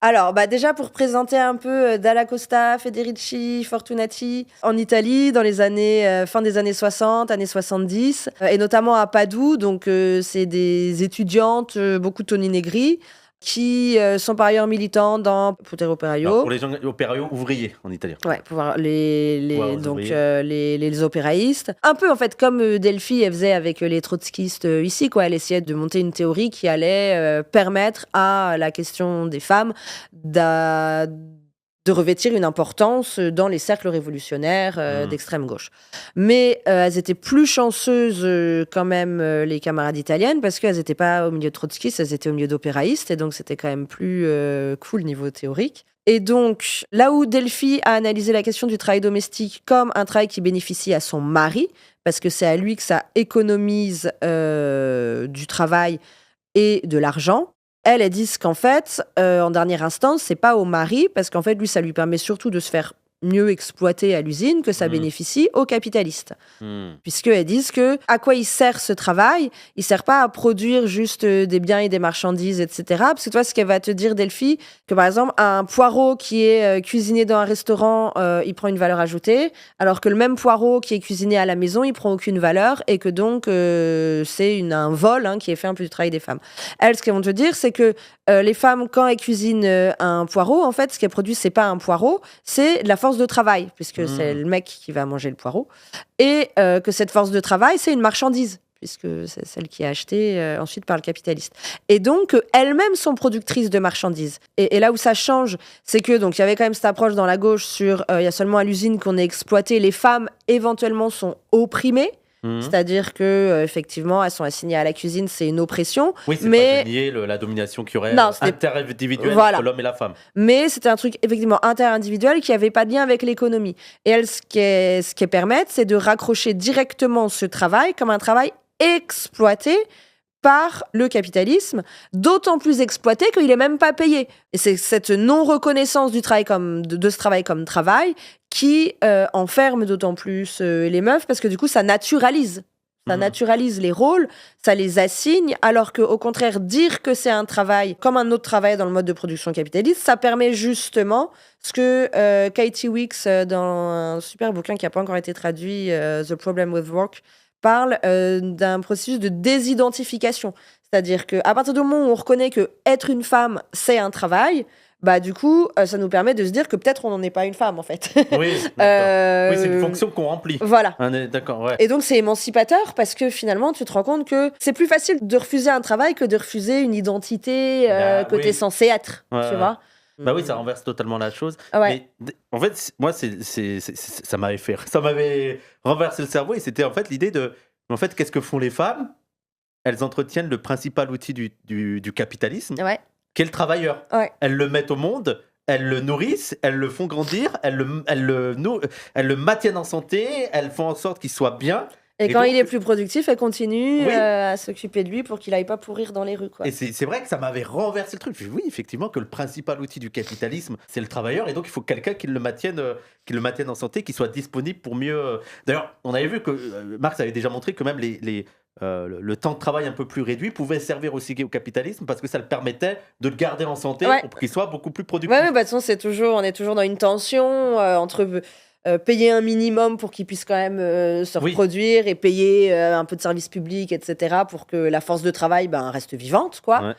Alors, bah, déjà pour présenter un peu, Dalla Costa, Federici, Fortunati, en Italie dans les années, fin des années 60, années 70, et notamment à Padoue, donc c'est des étudiantes, beaucoup de Toni Negri, qui, sont par ailleurs militantes dans Potere Alors, pour Operaio. les gens opérario ouvriers en italien. Ouais, pouvoir Pouvoir les aux donc ouvriers. les opéraïstes. Un peu en fait comme, Delphi, elle faisait avec, les trotskistes, ici quoi. Elle essayait de monter une théorie qui allait, permettre à la question des femmes d'a de revêtir une importance, dans les cercles révolutionnaires, d'extrême gauche. Mais, elles étaient plus chanceuses, quand même, les camarades italiennes parce qu'elles étaient pas au milieu de trotskistes, elles étaient au milieu d'opéraïstes et donc c'était quand même plus, cool niveau théorique. Et donc, là où Delphi a analysé la question du travail domestique comme un travail qui bénéficie à son mari, parce que c'est à lui que ça économise du travail et de l'argent, elles disent qu'en fait, en dernière instance, c'est pas au mari, parce qu'en fait, lui, ça lui permet surtout de se faire mieux exploiter à l'usine, que ça bénéficie aux capitalistes. Mmh. Puisqu'elles disent que à quoi il sert ce travail? Il sert pas à produire juste des biens et des marchandises, etc. Parce que toi, ce qu'elle va te dire, Delphi, que par exemple, un poireau qui est cuisiné dans un restaurant, il prend une valeur ajoutée, alors que le même poireau qui est cuisiné à la maison, il prend aucune valeur, et que donc c'est un vol qui est fait un peu du travail des femmes. Elles, ce qu'elles vont te dire, c'est que les femmes, quand elles cuisinent un poireau, en fait, ce qu'elles produisent, c'est pas un poireau, c'est de la force de travail, puisque c'est le mec qui va manger le poireau. Et que cette force de travail, c'est une marchandise, puisque c'est celle qui est achetée ensuite par le capitaliste. Et donc, elles-mêmes sont productrices de marchandises. Et là où ça change, c'est que donc il y avait quand même cette approche dans la gauche sur il y a seulement à l'usine qu'on est exploité, les femmes éventuellement sont opprimées. C'est-à-dire que effectivement, elles sont assignées à la cuisine, c'est une oppression. Oui, c'est mais pas de nier la domination qu'il y aurait Non, c'était- interindividuelle voilà. entre l'homme et la femme. Mais c'était un truc effectivement interindividuel qui n'avait pas de lien avec l'économie. Et elles, ce qu'elles permettent, c'est de raccrocher directement ce travail comme un travail exploité par le capitalisme, d'autant plus exploité qu'il n'est même pas payé. Et c'est cette non-reconnaissance du travail de ce travail comme travail qui enferme d'autant plus les meufs, parce que du coup, ça naturalise. Ça naturalise les rôles, ça les assigne, alors qu'au contraire, dire que c'est un travail comme un autre travail dans le mode de production capitaliste, ça permet justement ce que Katie Weeks, dans un super bouquin qui n'a pas encore été traduit, The Problem with Work, parle d'un processus de désidentification. C'est-à-dire qu'à partir du moment où on reconnaît que être une femme, c'est un travail, bah du coup, ça nous permet de se dire que peut-être on n'en est pas une femme, en fait. Oui, d'accord. Oui, c'est une fonction qu'on remplit. Voilà. On est d'accord, ouais. Et donc, c'est émancipateur parce que finalement, tu te rends compte que c'est plus facile de refuser un travail que de refuser une identité que Oui. tu es censé être, Ouais, tu ouais. vois. Bah oui, ça renverse totalement la chose. Ouais. Mais en fait, moi, ça m'avait fait, ça m'avait renversé le cerveau et c'était en fait l'idée de, en fait, qu'est-ce que font les femmes? Elles entretiennent le principal outil du capitalisme, Ouais. qui est le travailleur. Ouais. Elles le mettent au monde, elles le nourrissent, elles le font grandir, elles le maintiennent en santé, elles font en sorte qu'il soit bien. Et quand donc, il est plus productif, elle continue Oui. à s'occuper de lui pour qu'il aille pas pourrir dans les rues, quoi. Et c'est vrai que ça m'avait renversé le truc. Je me suis dit, oui, effectivement, que le principal outil du capitalisme, c'est le travailleur. Et donc, il faut quelqu'un qui le maintienne en santé, qui soit disponible pour mieux. D'ailleurs, on avait vu que Marx avait déjà montré que même le temps de travail un peu plus réduit pouvait servir aussi au capitalisme parce que ça le permettait de le garder en santé Ouais. pour qu'il soit beaucoup plus productif. Ouais, bah, de toute façon, on est toujours dans une tension entre payer un minimum pour qu'ils puissent quand même se Oui. reproduire et payer un peu de services publics, etc., pour que la force de travail reste vivante, quoi. Ouais.